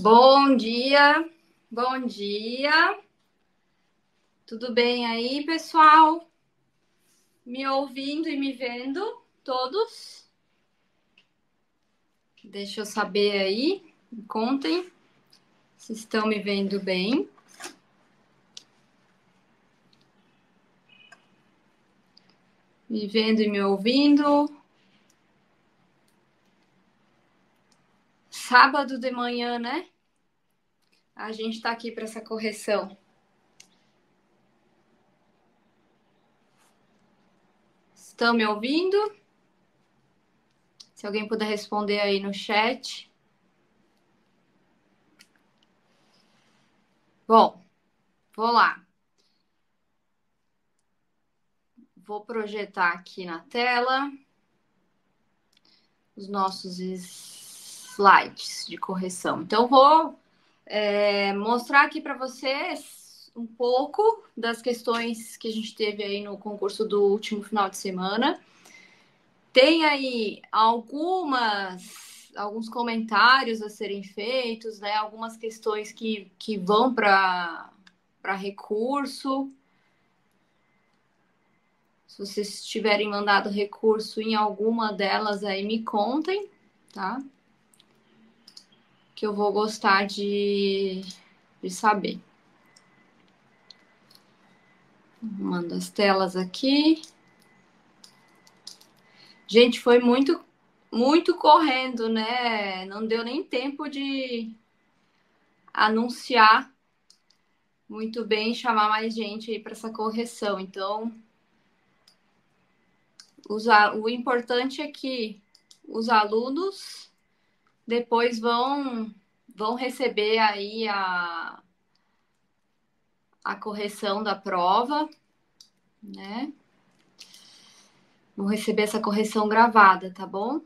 Bom dia, bom dia. Tudo bem aí, pessoal? Me ouvindo e me vendo? Todos? Deixa eu saber aí. Me contem se estão me vendo bem. Me vendo e me ouvindo. Sábado de manhã, né? A gente tá aqui para essa correção. Estão me ouvindo? Se alguém puder responder aí no chat. Bom, vou lá. Vou projetar aqui na tela os nossos slides de correção. Então, vou mostrar aqui para vocês um pouco das questões que a gente teve aí no concurso do último final de semana. Tem aí alguns comentários a serem feitos, né? Algumas questões que vão para recurso. Se vocês tiverem mandado recurso em alguma delas aí, me contem, tá? Que eu vou gostar de saber. Mando as telas aqui. Gente, foi muito correndo, né? Não deu nem tempo de anunciar muito bem, chamar mais gente aí para essa correção. Então, o importante é que os alunos depois vão receber aí a correção da prova, né? Vão receber essa correção gravada, tá bom?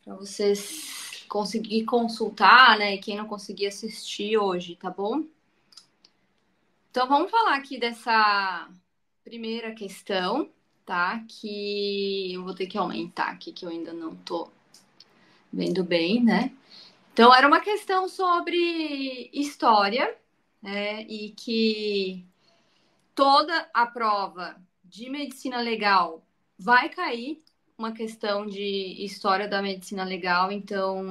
Para vocês conseguir consultar, né? E quem não conseguir assistir hoje, tá bom? Então, vamos falar aqui dessa primeira questão, tá? Que eu vou ter que aumentar aqui, que eu ainda não tô vendo bem, né? Então, era uma questão sobre história, né? E que toda a prova de medicina legal vai cair uma questão de história da medicina legal, então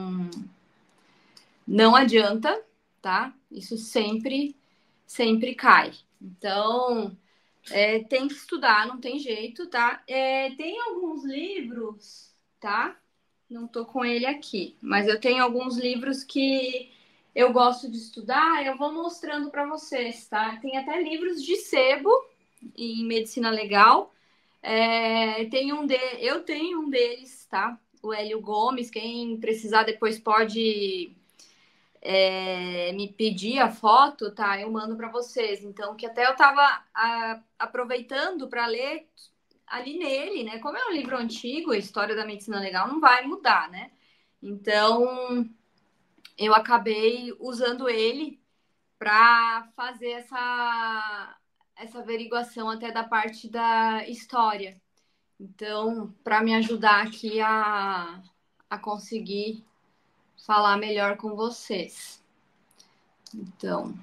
não adianta, tá? Isso sempre cai. Então, tem que estudar, não tem jeito, tá? Tem alguns livros, tá? Não tô com ele aqui, mas eu tenho alguns livros que eu gosto de estudar, eu vou mostrando para vocês, tá? Tem até livros de sebo em medicina legal. Eu tenho um deles, tá? O Hélio Gomes, quem precisar depois pode me pedir a foto, tá? Eu mando para vocês. Então, que até eu tava aproveitando para ler ali nele, né? Como é um livro antigo, a história da medicina legal não vai mudar, né? Então, eu acabei usando ele para fazer essa averiguação até da parte da história. Então, para me ajudar aqui a conseguir falar melhor com vocês. Então,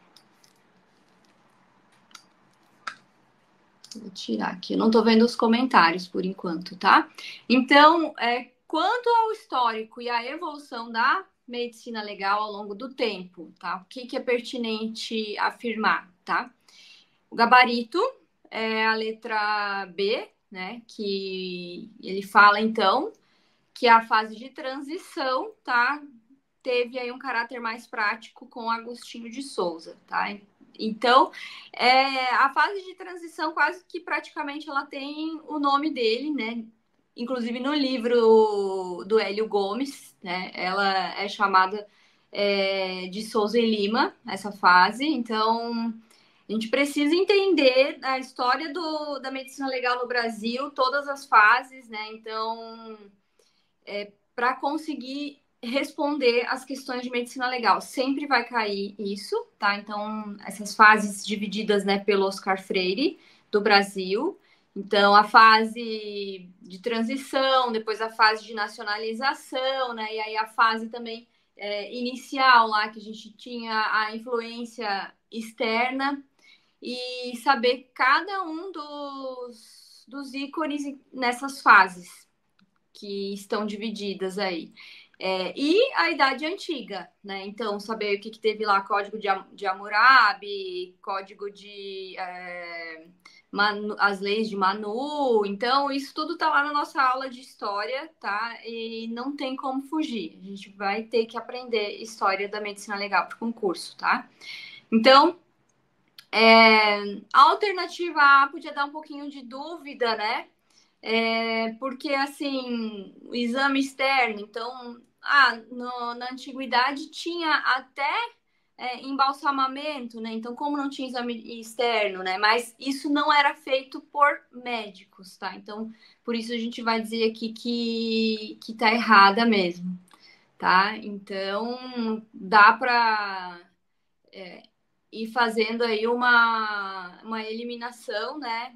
vou tirar aqui. Eu não estou vendo os comentários por enquanto, tá? Então, quanto ao histórico e à evolução da medicina legal ao longo do tempo, tá? O que é pertinente afirmar, tá? O gabarito é a letra B, né? Que ele fala, então, que a fase de transição, tá? Teve aí um caráter mais prático com Agostinho de Souza, tá? Então, a fase de transição quase que praticamente ela tem o nome dele, né? Inclusive no livro do Hélio Gomes, né? Ela é chamada de Souza e Lima, essa fase. Então, a gente precisa entender a história da medicina legal no Brasil, todas as fases, né? Então, para conseguir responder as questões de medicina legal. Sempre vai cair isso, tá? Então, essas fases divididas, né, pelo Oscar Freire, do Brasil. Então, a fase de transição, depois a fase de nacionalização, né? E aí a fase também inicial lá, que a gente tinha a influência externa, e saber cada um dos ícones nessas fases que estão divididas aí. E a Idade Antiga, né? Então, saber o que teve lá, Código de Hammurabi, Código de... as leis de Manu. Então, isso tudo tá lá na nossa aula de história, tá? E não tem como fugir. A gente vai ter que aprender história da medicina legal para o concurso, tá? Então, a alternativa A podia dar um pouquinho de dúvida, né? Porque, assim, o exame externo, então, na antiguidade tinha até embalsamamento, né? Então, como não tinha exame externo, né? Mas isso não era feito por médicos, tá? Então, por isso a gente vai dizer aqui que tá errada mesmo, tá? Então, dá para ir fazendo aí uma eliminação, né?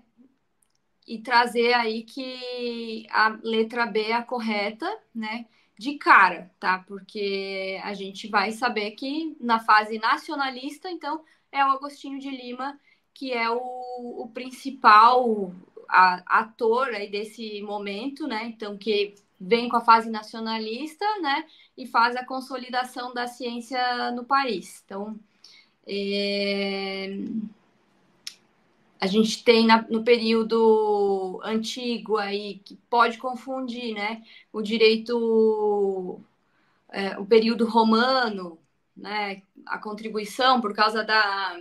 E trazer aí que a letra B é a correta, né? De cara, tá? Porque a gente vai saber que na fase nacionalista, então, é o Agostinho de Lima, que é o principal ator aí desse momento, né? Então, que vem com a fase nacionalista, né? E faz a consolidação da ciência no país. Então, a gente tem no período antigo aí, que pode confundir, né? O direito, o período romano, né? A contribuição por causa da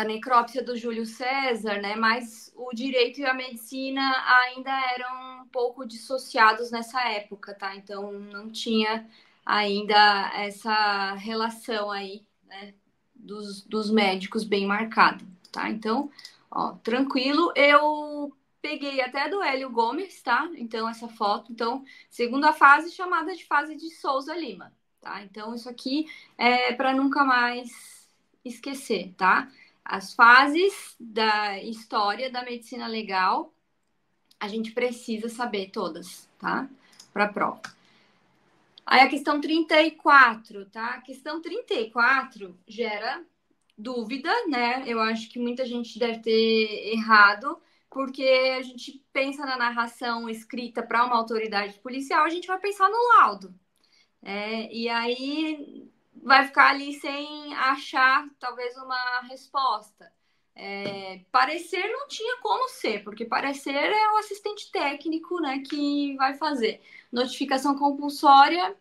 necrópsia do Júlio César, né? Mas o direito e a medicina ainda eram um pouco dissociados nessa época, tá? Então não tinha ainda essa relação aí, né? Dos médicos bem marcada, tá? Então, ó, tranquilo. Eu peguei até do Hélio Gomes, tá? Então, essa foto. Então, segunda fase chamada de fase de Souza Lima, tá? Então, isso aqui é para nunca mais esquecer, tá? As fases da história da medicina legal, a gente precisa saber todas, tá? Para a prova. Aí a questão 34, tá? A questão 34 gera dúvida, né? Eu acho que muita gente deve ter errado, porque a gente pensa na narração escrita para uma autoridade policial, a gente vai pensar no laudo. E aí vai ficar ali sem achar talvez uma resposta. Parecer não tinha como ser, porque parecer é o assistente técnico, né, que vai fazer. Notificação compulsória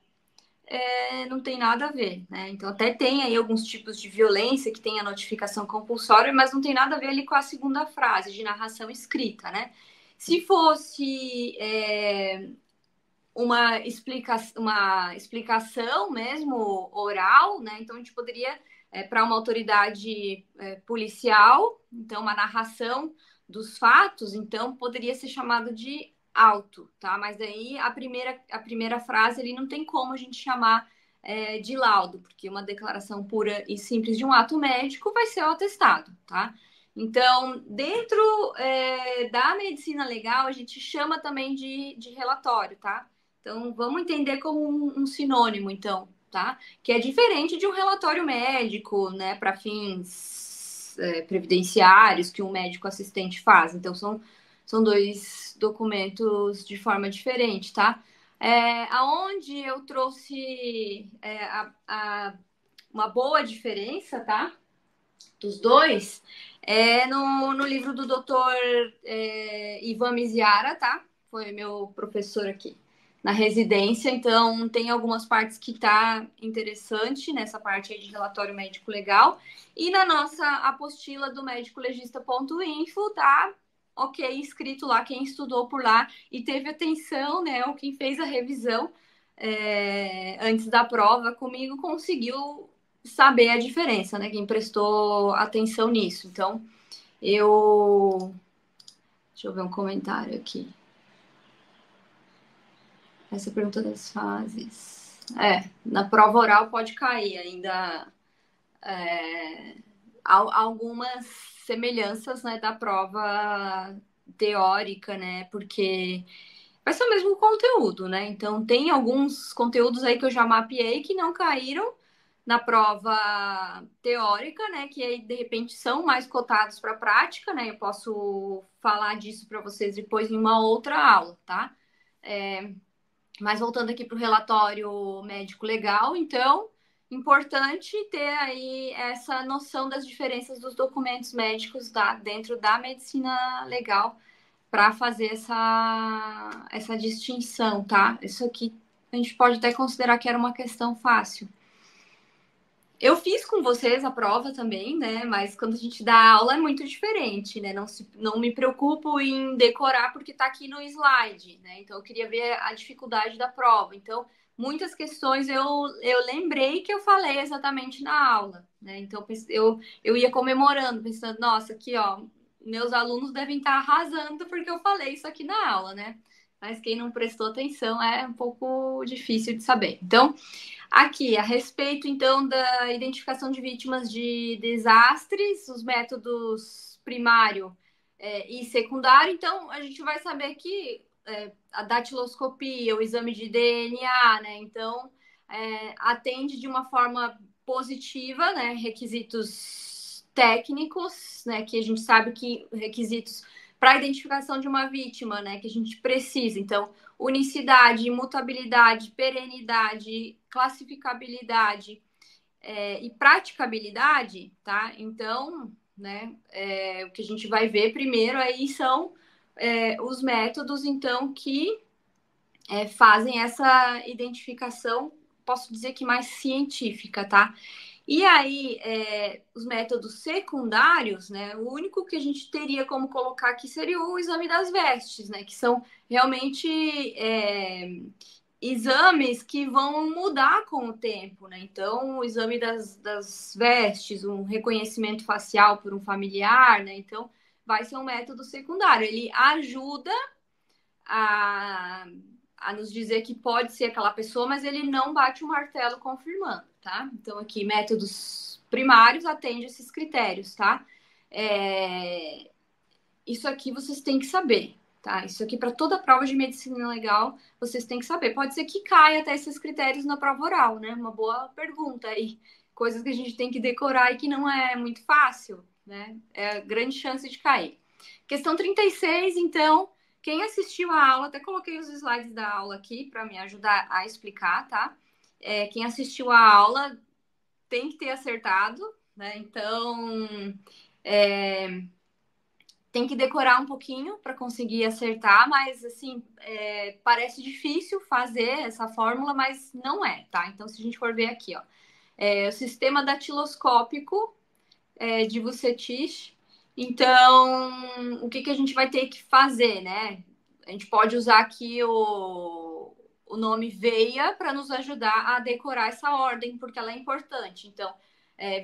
não tem nada a ver, né? Então até tem aí alguns tipos de violência que tem a notificação compulsória, mas não tem nada a ver ali com a segunda frase de narração escrita, né? Se fosse uma explicação mesmo oral, né? Então a gente poderia, para uma autoridade policial, então uma narração dos fatos, então poderia ser chamado de auto, tá? Mas daí a primeira frase ali não tem como a gente chamar de laudo, porque uma declaração pura e simples de um ato médico vai ser o atestado, tá? Então, dentro da medicina legal, a gente chama também de relatório, tá? Então, vamos entender como um sinônimo, então, tá? Que é diferente de um relatório médico, né, para fins previdenciários que um médico assistente faz. Então, são dois documentos de forma diferente, tá? Aonde eu trouxe uma boa diferença, tá? Dos dois, no livro do doutor Ivan Miziara, tá? Foi meu professor aqui na residência, então tem algumas partes que tá interessante nessa parte aí de relatório médico legal, e na nossa apostila do médicolegista.info tá ok, escrito lá quem estudou por lá e teve atenção, né, ou quem fez a revisão antes da prova comigo conseguiu saber a diferença, né, quem prestou atenção nisso. Então, deixa eu ver um comentário aqui. Essa pergunta das fases. Na prova oral pode cair ainda algumas semelhanças, né, da prova teórica, né? Porque vai ser o mesmo conteúdo, né? Então, tem alguns conteúdos aí que eu já mapeei que não caíram na prova teórica, né? Que aí, de repente, são mais cotados para prática, né? Eu posso falar disso para vocês depois em uma outra aula, tá? Mas voltando aqui para o relatório médico legal, então, importante ter aí essa noção das diferenças dos documentos médicos dentro da medicina legal para fazer essa distinção, tá? Isso aqui a gente pode até considerar que era uma questão fácil. Eu fiz com vocês a prova também, né? Mas quando a gente dá aula é muito diferente, né? Não me preocupo em decorar porque tá aqui no slide, né? Então eu queria ver a dificuldade da prova. Então, muitas questões eu lembrei que eu falei exatamente na aula, né? Então eu ia comemorando, pensando, nossa, aqui, ó, meus alunos devem estar arrasando porque eu falei isso aqui na aula, né? Mas quem não prestou atenção é um pouco difícil de saber. Então, aqui, a respeito, então, da identificação de vítimas de desastres, os métodos primário e secundário. Então, a gente vai saber que a datiloscopia, o exame de DNA, né? Então, atende de uma forma positiva, né? Requisitos técnicos, né? Que a gente sabe que requisitos para a identificação de uma vítima, né? Que a gente precisa. Então, unicidade, imutabilidade, perenidade, classificabilidade e praticabilidade, tá? Então, né, o que a gente vai ver primeiro aí são os métodos, então, que fazem essa identificação, posso dizer que mais científica, tá? E aí, os métodos secundários, né? O único que a gente teria como colocar aqui seria o exame das vestes, né? Que são realmente exames que vão mudar com o tempo, né? Então, o exame das vestes, um reconhecimento facial por um familiar, né? Então, vai ser um método secundário. Ele ajuda a nos dizer que pode ser aquela pessoa, mas ele não bate o martelo confirmando, tá? Então, aqui, métodos primários atende esses critérios, tá? Isso aqui vocês têm que saber, tá? Isso aqui, para toda prova de medicina legal, vocês têm que saber. Pode ser que caia até esses critérios na prova oral, né? Uma boa pergunta aí. Coisas que a gente tem que decorar e que não é muito fácil, né? É grande chance de cair. Questão 36, então. Quem assistiu a aula, até coloquei os slides da aula aqui para me ajudar a explicar, tá? Quem assistiu a aula tem que ter acertado, né? Então, tem que decorar um pouquinho para conseguir acertar, mas assim, parece difícil fazer essa fórmula, mas não é, tá? Então, se a gente for ver aqui, ó, o sistema datiloscópico de Vucetich. Então, o que a gente vai ter que fazer, né? A gente pode usar aqui o nome veia para nos ajudar a decorar essa ordem, porque ela é importante. Então,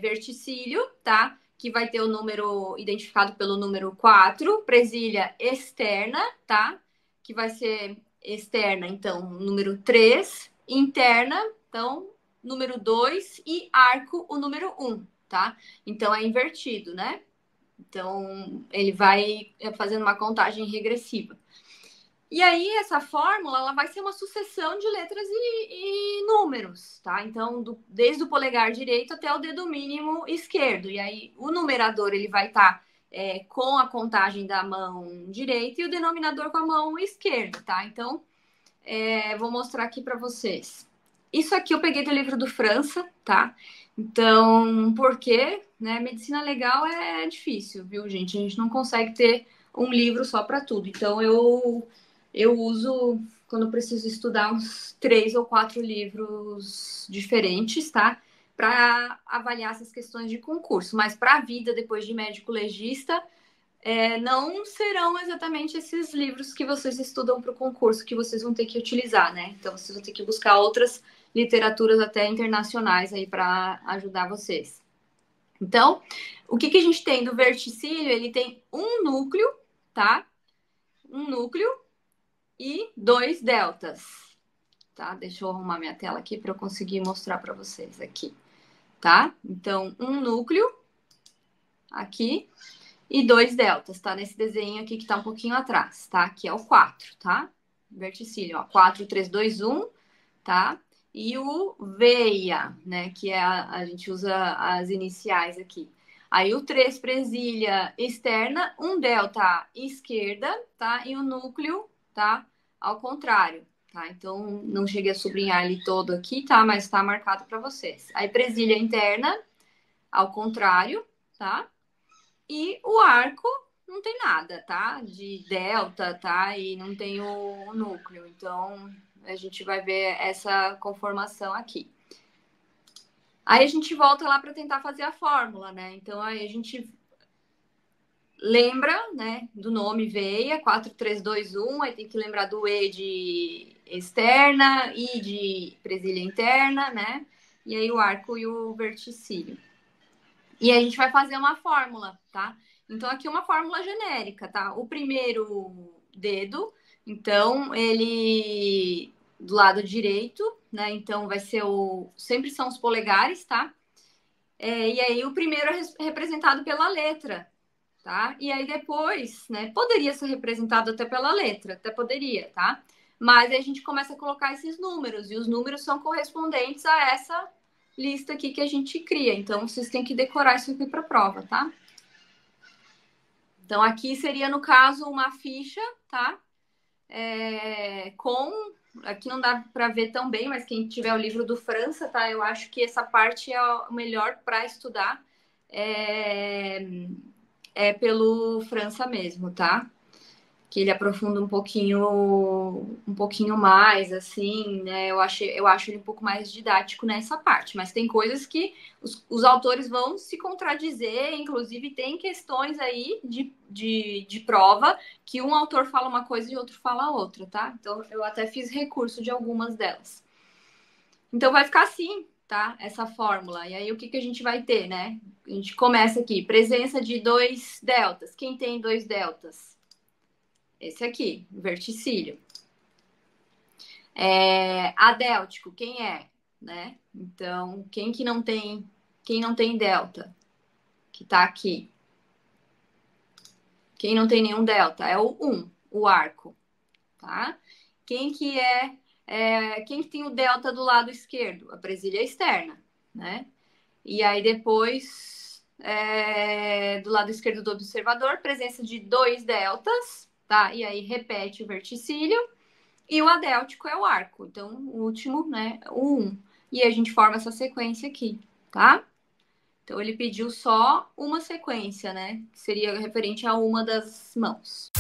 verticílio, tá? Que vai ter o número identificado pelo número 4, presilha externa, tá? Que vai ser externa, então, número 3, interna, então, número 2 e arco, o número 1, tá? Então, é invertido, né? Então, ele vai fazendo uma contagem regressiva. E aí, essa fórmula, ela vai ser uma sucessão de letras e números, tá? Então, desde o polegar direito até o dedo mínimo esquerdo. E aí, o numerador, ele vai estar com a contagem da mão direita e o denominador com a mão esquerda, tá? Então, vou mostrar aqui para vocês. Isso aqui eu peguei do livro do França, tá? Então, por quê? Né? Medicina legal é difícil, viu, gente? A gente não consegue ter um livro só para tudo. Então, eu uso, quando preciso estudar, uns 3 ou 4 livros diferentes, tá? Para avaliar essas questões de concurso. Mas para a vida, depois de médico legista, não serão exatamente esses livros que vocês estudam para o concurso que vocês vão ter que utilizar, né? Então, vocês vão ter que buscar outras literaturas até internacionais aí para ajudar vocês. Então, o que a gente tem do verticílio? Ele tem um núcleo, tá? Um núcleo e 2 deltas, tá? Deixa eu arrumar minha tela aqui para eu conseguir mostrar para vocês aqui, tá? Então, um núcleo aqui e 2 deltas, tá? Nesse desenho aqui que tá um pouquinho atrás, tá? Que é o 4, tá? Verticílio, ó. 4, 3, 2, 1, tá? E o veia, né? Que é a gente usa as iniciais aqui. Aí o 3, presilha externa, um delta esquerda, tá? E o núcleo, tá? Ao contrário, tá? Então, não cheguei a sublinhar ele todo aqui, tá? Mas tá marcado para vocês. Aí, presilha interna, ao contrário, tá? E o arco não tem nada, tá? De delta, tá? E não tem o núcleo. Então, a gente vai ver essa conformação aqui. Aí a gente volta lá para tentar fazer a fórmula, né? Então, aí a gente lembra, né, do nome veia, 4, 3, 2, 1. Aí tem que lembrar do E de externa, I de presilha interna, né? E aí o arco e o verticílio. E aí a gente vai fazer uma fórmula, tá? Então, aqui uma fórmula genérica, tá? O primeiro dedo, então, ele do lado direito, né? Então, vai ser o... Sempre são os polegares, tá? E aí, o primeiro é representado pela letra, tá? E aí, depois, né? Poderia ser representado até pela letra, até poderia, tá? Mas aí a gente começa a colocar esses números, e os números são correspondentes a essa lista aqui que a gente cria. Então, vocês têm que decorar isso aqui para a prova, tá? Então, aqui seria, no caso, uma ficha, tá? Aqui não dá para ver tão bem, mas quem tiver o livro do França, tá? Eu acho que essa parte é o melhor para estudar. Pelo França mesmo, tá? Que ele aprofunda um pouquinho mais, assim, né? Eu acho ele um pouco mais didático nessa parte, mas tem coisas que os autores vão se contradizer, inclusive tem questões aí de prova que um autor fala uma coisa e outro fala outra, tá? Então eu até fiz recurso de algumas delas. Então vai ficar assim, tá? Essa fórmula. E aí o que a gente vai ter, né? A gente começa aqui, presença de 2 deltas. Quem tem 2 deltas? Esse aqui, verticílio. Adéltico, quem é? Né? Então, quem não tem delta? Que tá aqui. Quem não tem nenhum delta? É o 1, o arco. Tá? Quem tem o delta do lado esquerdo? A presilha externa, né? E aí depois, do lado esquerdo do observador, presença de 2 deltas, tá? E aí repete o verticílio. E o adéltico é o arco. Então, o último, né, o 1. E a gente forma essa sequência aqui, tá? Então, ele pediu só uma sequência, né? Que seria referente a uma das mãos.